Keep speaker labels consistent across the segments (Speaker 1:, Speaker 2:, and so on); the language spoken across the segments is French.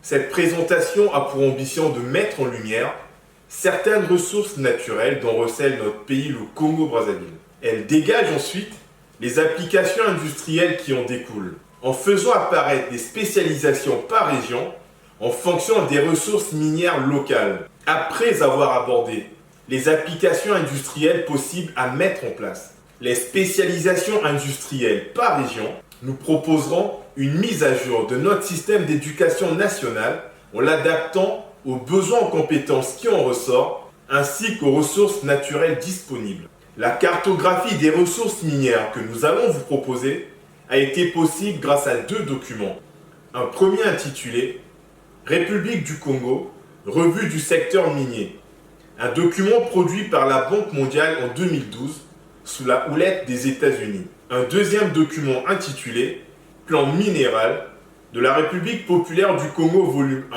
Speaker 1: Cette présentation a pour ambition de mettre en lumière certaines ressources naturelles dont recèle notre pays, le Congo-Brazzaville. Elle dégage ensuite les applications industrielles qui en découlent, en faisant apparaître des spécialisations par région en fonction des ressources minières locales. Après avoir abordé les applications industrielles possibles à mettre en place, les spécialisations industrielles par région, nous proposerons une mise à jour de notre système d'éducation nationale en l'adaptant aux besoins en compétences qui en ressortent ainsi qu'aux ressources naturelles disponibles. La cartographie des ressources minières que nous allons vous proposer a été possible grâce à 2 documents. Un premier intitulé République du Congo, revue du secteur minier. Un document produit par la Banque mondiale en 2012 sous la houlette des États-Unis. Un deuxième document intitulé Plan minéral de la République populaire du Congo volume 1,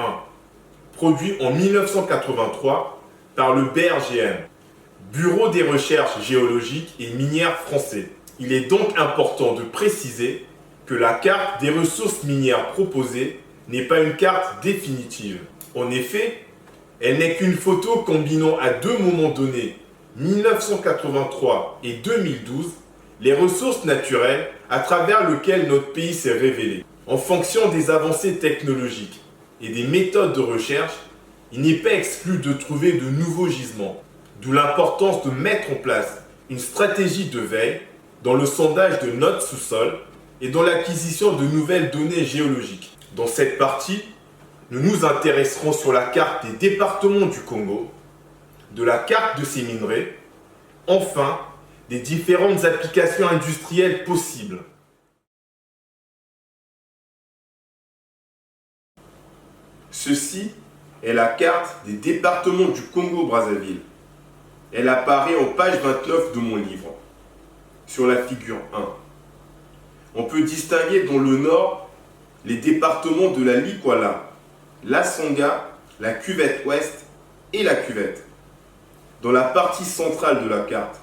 Speaker 1: produit en 1983 par le BRGM, Bureau des recherches géologiques et minières français. Il est donc important de préciser que la carte des ressources minières proposée n'est pas une carte définitive. En effet, elle n'est qu'une photo combinant à 2 moments donnés, 1983 et 2012, les ressources naturelles à travers lesquelles notre pays s'est révélé. En fonction des avancées technologiques et des méthodes de recherche, il n'est pas exclu de trouver de nouveaux gisements, d'où l'importance de mettre en place une stratégie de veille dans le sondage de notre sous-sol et dans l'acquisition de nouvelles données géologiques. Dans cette partie, nous nous intéresserons sur la carte des départements du Congo, de la carte de ces minerais, enfin, des différentes applications industrielles possibles. Ceci est la carte des départements du Congo-Brazzaville. Elle apparaît en page 29 de mon livre, sur la figure 1. On peut distinguer dans le nord les départements de la Likwala, la Sanga, la cuvette ouest et la cuvette. Dans la partie centrale de la carte,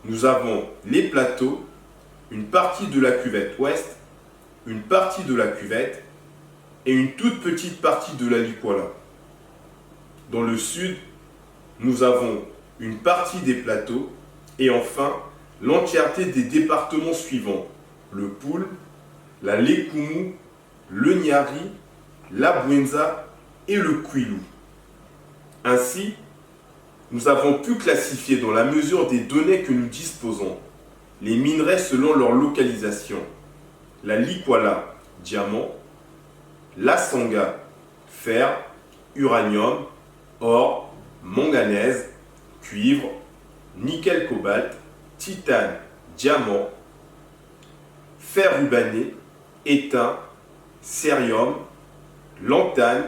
Speaker 1: nous avons les plateaux, une partie de la cuvette ouest, une partie de la cuvette et une toute petite partie de la Likwala. Dans le sud, nous avons une partie des plateaux et enfin l'entièreté des départements suivants, le Poul, la Lekumu, le Nyari, la Bwenza et le Kwilu. Ainsi, nous avons pu classifier dans la mesure des données que nous disposons les minerais selon leur localisation. La Likwala, diamant, la Sanga, fer, uranium, or, manganèse, cuivre, nickel cobalt, titane, diamant, fer rubané, étain, cérium, lantane,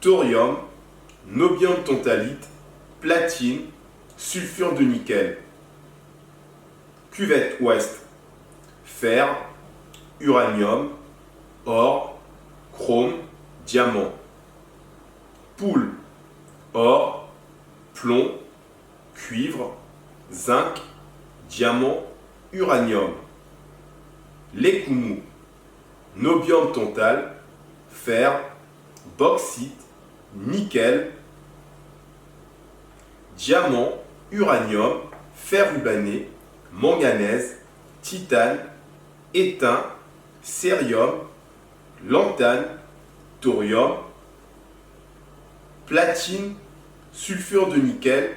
Speaker 1: thorium, nobium tantalite, platine, sulfure de nickel. Cuvette ouest, fer, uranium, or, chrome, diamant. Poule, or, plomb, cuivre, zinc, diamant, uranium. Lekumu, nobium tantal, fer, bauxite, nickel, diamant, uranium, fer rubané, manganèse, titane, étain, cérium, lantane, thorium, platine, sulfure de nickel,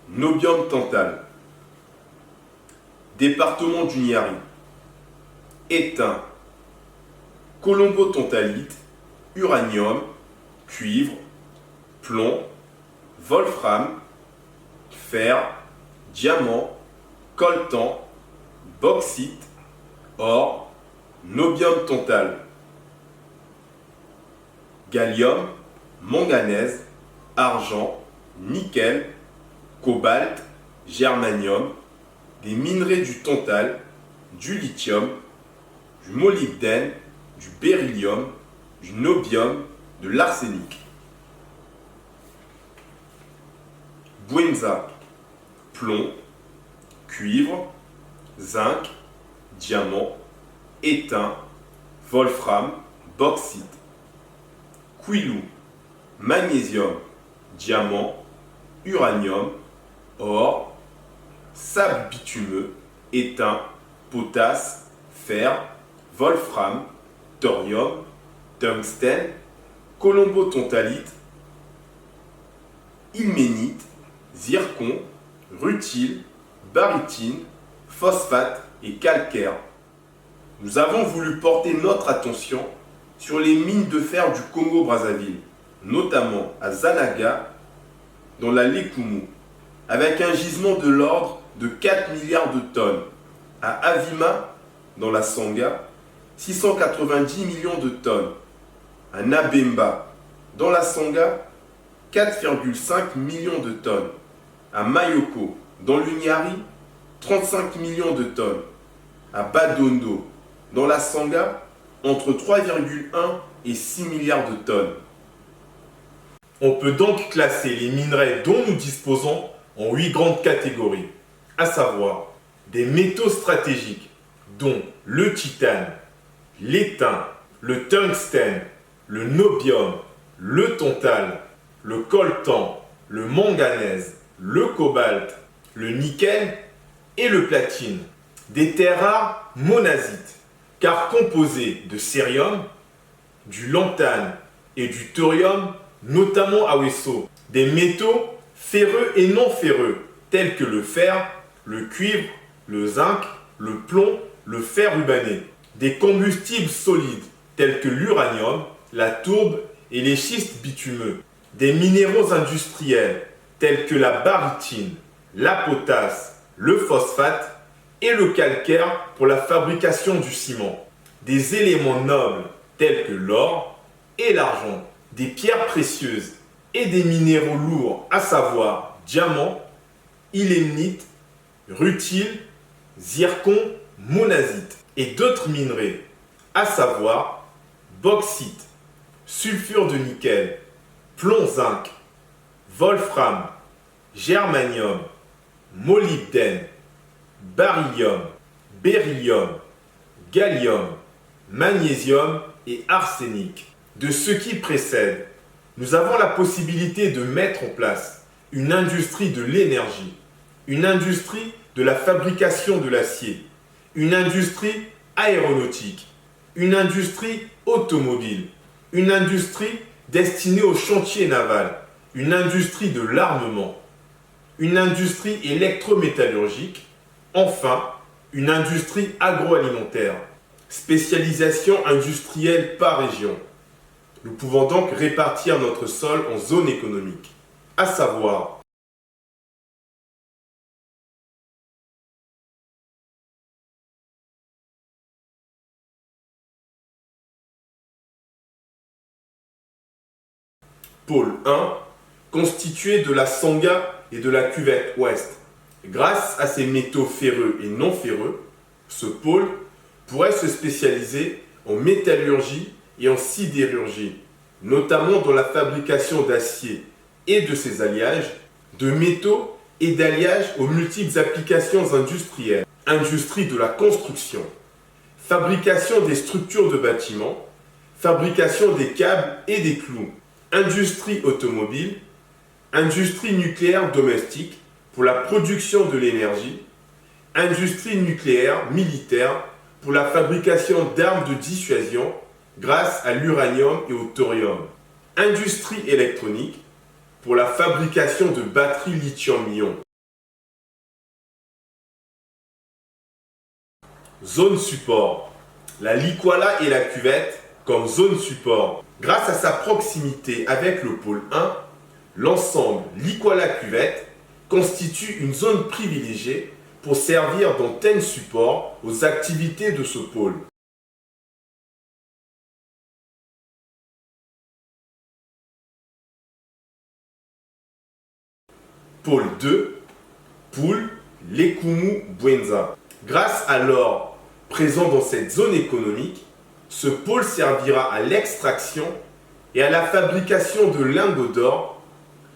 Speaker 1: nobium tantal. Département du Nyari. Étain, colombo-tantalite, uranium, cuivre, plomb, wolfram, fer, diamant, coltan, bauxite, or, nobium tantal. Gallium, manganèse, argent, nickel, cobalt, germanium, des minerais du tantal, du lithium, du molybdène, du beryllium, du nobium, de l'arsenic. Bwenza, plomb, cuivre, zinc, diamant, étain, wolfram, bauxite. Quilou, magnésium, diamant, uranium, or, sable bitumeux, étain, potasse, fer, wolfram, thorium, tungstène, colombo-tantalite, ilménite, zircon, rutile, barytine, phosphate et calcaire. Nous avons voulu porter notre attention sur les mines de fer du Congo-Brazzaville, notamment à Zanaga, dans la Lekumu, avec un gisement de l'ordre de 4 milliards de tonnes. À Avima, dans la Sangha, 690 millions de tonnes. À Nabemba, dans la Sangha, 4,5 millions de tonnes. À Mayoko, dans l'Unyari, 35 millions de tonnes. À Badondo, dans la Sangha, entre 3,1 et 6 milliards de tonnes. On peut donc classer les minerais dont nous disposons en 8 grandes catégories, à savoir des métaux stratégiques, dont le titane, l'étain, le tungstène, le niobium, le tantal, le coltan, le manganèse, le cobalt, le nickel et le platine. Des terres rares monazite, car composées de cérium, du lantane et du thorium, notamment à Wesso. Des métaux ferreux et non ferreux, tels que le fer, le cuivre, le zinc, le plomb, le fer rubané. Des combustibles solides, tels que l'uranium, la tourbe et les schistes bitumeux. Des minéraux industriels, tels que la barytine, la potasse, le phosphate et le calcaire pour la fabrication du ciment. Des éléments nobles, tels que l'or et l'argent. Des pierres précieuses et des minéraux lourds, à savoir diamant, ilménite, rutile, zircon, monazite et d'autres minerais, à savoir bauxite, sulfure de nickel, plomb-zinc, wolfram, germanium, molybdène, beryllium, beryllium, gallium, magnésium et arsenic. De ce qui précède, nous avons la possibilité de mettre en place une industrie de l'énergie, une industrie de la fabrication de l'acier, une industrie aéronautique, une industrie automobile, une industrie destinée au chantier naval, une industrie de l'armement, une industrie électrométallurgique, enfin une industrie agroalimentaire, spécialisation industrielle par région. Nous pouvons donc répartir notre sol en zones économiques, à savoir pôle 1, constitué de la Sangha et de la cuvette ouest. Grâce à ces métaux ferreux et non ferreux, ce pôle pourrait se spécialiser en métallurgie et en sidérurgie, notamment dans la fabrication d'acier et de ses alliages, de métaux et d'alliages aux multiples applications industrielles, industrie de la construction, fabrication des structures de bâtiments, fabrication des câbles et des clous, industrie automobile, industrie nucléaire domestique pour la production de l'énergie, industrie nucléaire militaire pour la fabrication d'armes de dissuasion grâce à l'uranium et au thorium, industrie électronique pour la fabrication de batteries lithium-ion. Zone support. La Likwala et la cuvette comme zone support. Grâce à sa proximité avec le pôle 1, l'ensemble Likwala-cuvette constitue une zone privilégiée pour servir d'antenne support aux activités de ce pôle. Pôle 2, Poul, Lekumu, Bwenza. Grâce à l'or présent dans cette zone économique, ce pôle servira à l'extraction et à la fabrication de lingots d'or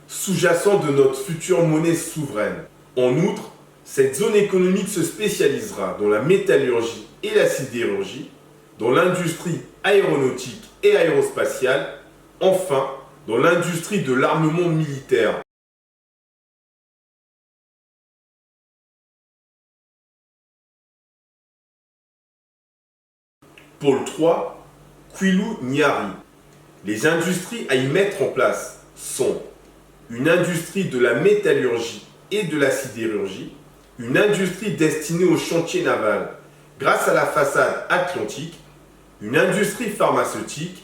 Speaker 1: sous-jacents de notre future monnaie souveraine. En outre, cette zone économique se spécialisera dans la métallurgie et la sidérurgie, dans l'industrie aéronautique et aérospatiale, enfin dans l'industrie de l'armement militaire. Pôle 3, Kwilu-Nyari. Les industries à y mettre en place sont une industrie de la métallurgie et de la sidérurgie, une industrie destinée aux chantiers navals grâce à la façade atlantique, une industrie pharmaceutique,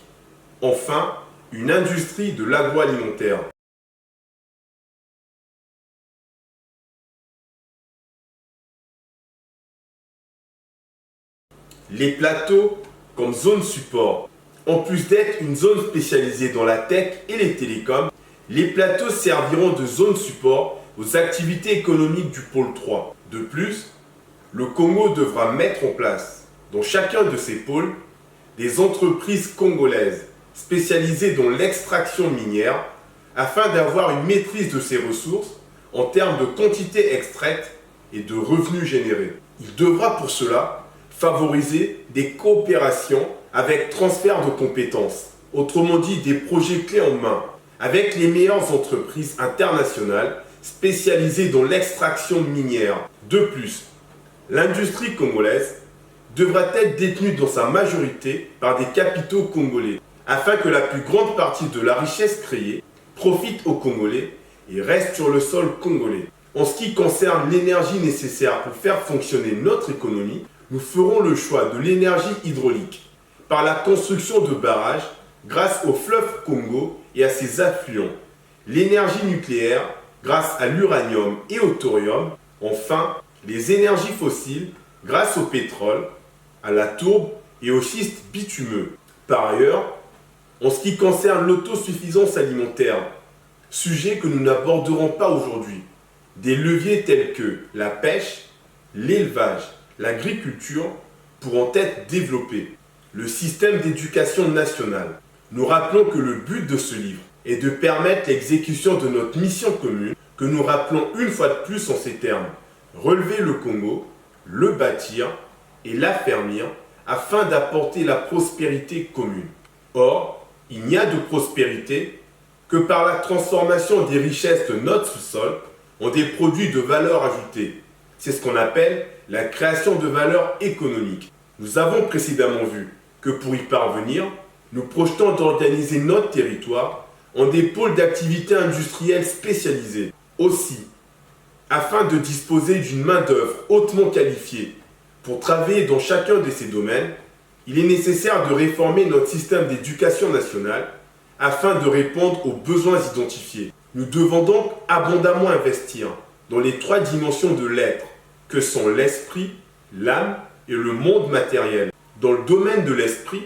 Speaker 1: enfin une industrie de l'agroalimentaire. Les plateaux comme zone support. En plus d'être une zone spécialisée dans la tech et les télécoms, les plateaux serviront de zone support aux activités économiques du pôle 3. De plus, le Congo devra mettre en place, dans chacun de ces pôles, des entreprises congolaises spécialisées dans l'extraction minière afin d'avoir une maîtrise de ses ressources en termes de quantité extraite et de revenus générés. Il devra pour cela favoriser des coopérations avec transfert de compétences, autrement dit des projets clés en main, avec les meilleures entreprises internationales spécialisées dans l'extraction minière. De plus, l'industrie congolaise devra être détenue dans sa majorité par des capitaux congolais, afin que la plus grande partie de la richesse créée profite aux Congolais et reste sur le sol congolais. En ce qui concerne l'énergie nécessaire pour faire fonctionner notre économie, nous ferons le choix de l'énergie hydraulique par la construction de barrages grâce au fleuve Congo et à ses affluents, l'énergie nucléaire grâce à l'uranium et au thorium, enfin les énergies fossiles grâce au pétrole, à la tourbe et au schiste bitumeux. Par ailleurs, en ce qui concerne l'autosuffisance alimentaire, sujet que nous n'aborderons pas aujourd'hui, des leviers tels que la pêche, l'élevage, l'agriculture pourront être développés. Le système d'éducation nationale. Nous rappelons que le but de ce livre est de permettre l'exécution de notre mission commune, que nous rappelons une fois de plus en ces termes. Relever le Congo, le bâtir et l'affermir afin d'apporter la prospérité commune. Or, il n'y a de prospérité que par la transformation des richesses de notre sous-sol en des produits de valeur ajoutée. C'est ce qu'on appelle la création de valeur économique. Nous avons précédemment vu que pour y parvenir, nous projetons d'organiser notre territoire en des pôles d'activité industrielle spécialisés. Aussi, afin de disposer d'une main-d'œuvre hautement qualifiée pour travailler dans chacun de ces domaines, il est nécessaire de réformer notre système d'éducation nationale afin de répondre aux besoins identifiés. Nous devons donc abondamment investir dans les trois dimensions de l'être, que sont l'esprit, l'âme et le monde matériel. Dans le domaine de l'esprit,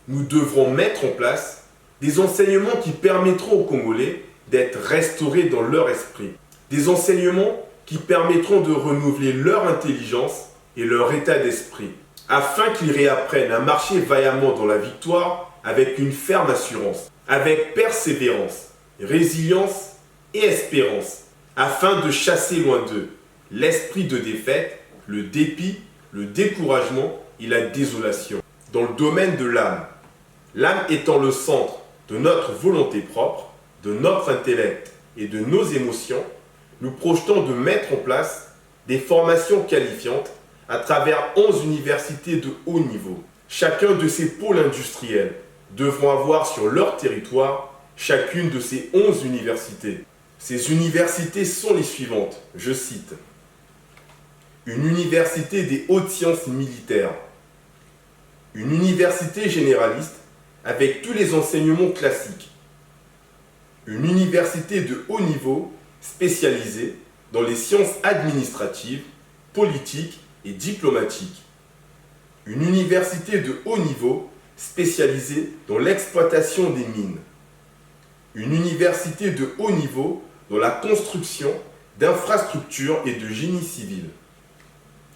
Speaker 1: nous devrons mettre en place des enseignements qui permettront aux Congolais d'être restaurés dans leur esprit. Des enseignements qui permettront de renouveler leur intelligence et leur état d'esprit, afin qu'ils réapprennent à marcher vaillamment dans la victoire avec une ferme assurance, avec persévérance, résilience et espérance, afin de chasser loin d'eux l'esprit de défaite, le dépit, le découragement et la désolation. Dans le domaine de l'âme, l'âme étant le centre de notre volonté propre, de notre intellect et de nos émotions, nous projetons de mettre en place des formations qualifiantes à travers 11 universités de haut niveau. Chacun de ces pôles industriels devront avoir sur leur territoire chacune de ces 11 universités. Ces universités sont les suivantes, je cite. Une université des hautes sciences militaires, une université généraliste avec tous les enseignements classiques, une université de haut niveau spécialisée dans les sciences administratives, politiques et diplomatiques, une université de haut niveau spécialisée dans l'exploitation des mines, une université de haut niveau dans la construction d'infrastructures et de génie civil,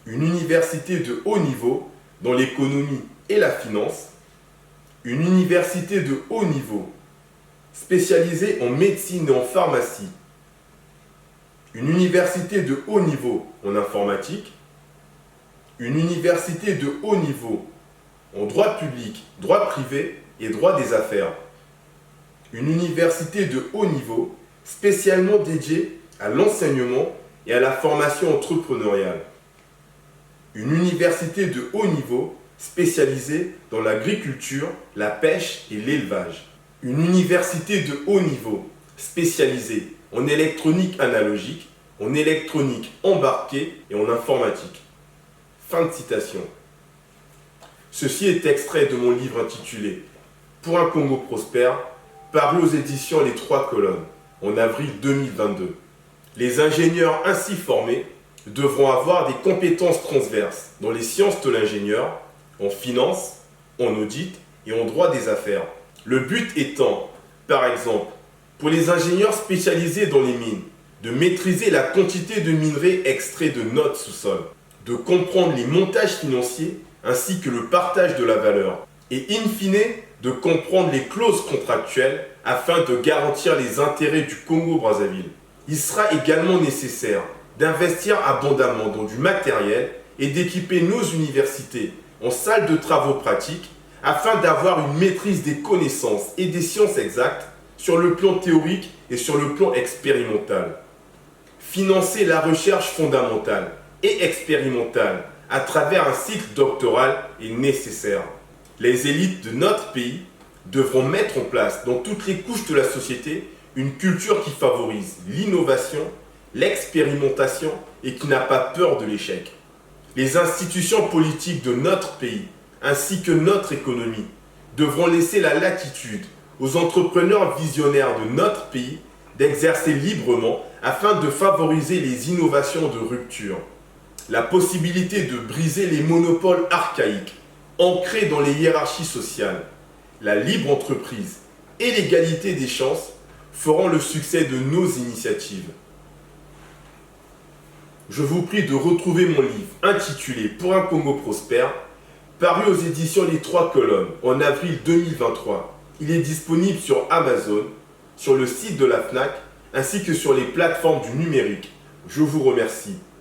Speaker 1: une université de haut niveau dans l'économie et la finance, une université de haut niveau spécialisée en médecine et en pharmacie, une université de haut niveau en informatique, une université de haut niveau en droit public, droit privé et droit des affaires, une université de haut niveau spécialement dédiée à l'enseignement et à la formation entrepreneuriale. Une université de haut niveau spécialisée dans l'agriculture, la pêche et l'élevage. Une université de haut niveau spécialisée en électronique analogique, en électronique embarquée et en informatique. Fin de citation. Ceci est extrait de mon livre intitulé « Pour un Congo prospère », paru aux éditions Les Trois Colonnes, en avril 2022. Les ingénieurs ainsi formés devront avoir des compétences transverses dans les sciences de l'ingénieur, en finance, en audit et en droit des affaires. Le but étant, par exemple, pour les ingénieurs spécialisés dans les mines, de maîtriser la quantité de minerais extraits de notre sous-sol, de comprendre les montages financiers ainsi que le partage de la valeur, et in fine, de comprendre les clauses contractuelles afin de garantir les intérêts du Congo-Brazzaville. Il sera également nécessaire d'investir abondamment dans du matériel et d'équiper nos universités en salles de travaux pratiques afin d'avoir une maîtrise des connaissances et des sciences exactes sur le plan théorique et sur le plan expérimental. Financer la recherche fondamentale et expérimentale à travers un cycle doctoral est nécessaire. Les élites de notre pays devront mettre en place dans toutes les couches de la société une culture qui favorise l'innovation, l'expérimentation et qui n'a pas peur de l'échec. Les institutions politiques de notre pays, ainsi que notre économie, devront laisser la latitude aux entrepreneurs visionnaires de notre pays d'exercer librement afin de favoriser les innovations de rupture. La possibilité de briser les monopoles archaïques ancrés dans les hiérarchies sociales, la libre entreprise et l'égalité des chances feront le succès de nos initiatives. Je vous prie de retrouver mon livre intitulé « Pour un Congo prospère », paru aux éditions Les Trois Colonnes en avril 2023. Il est disponible sur Amazon, sur le site de la FNAC, ainsi que sur les plateformes du numérique. Je vous remercie.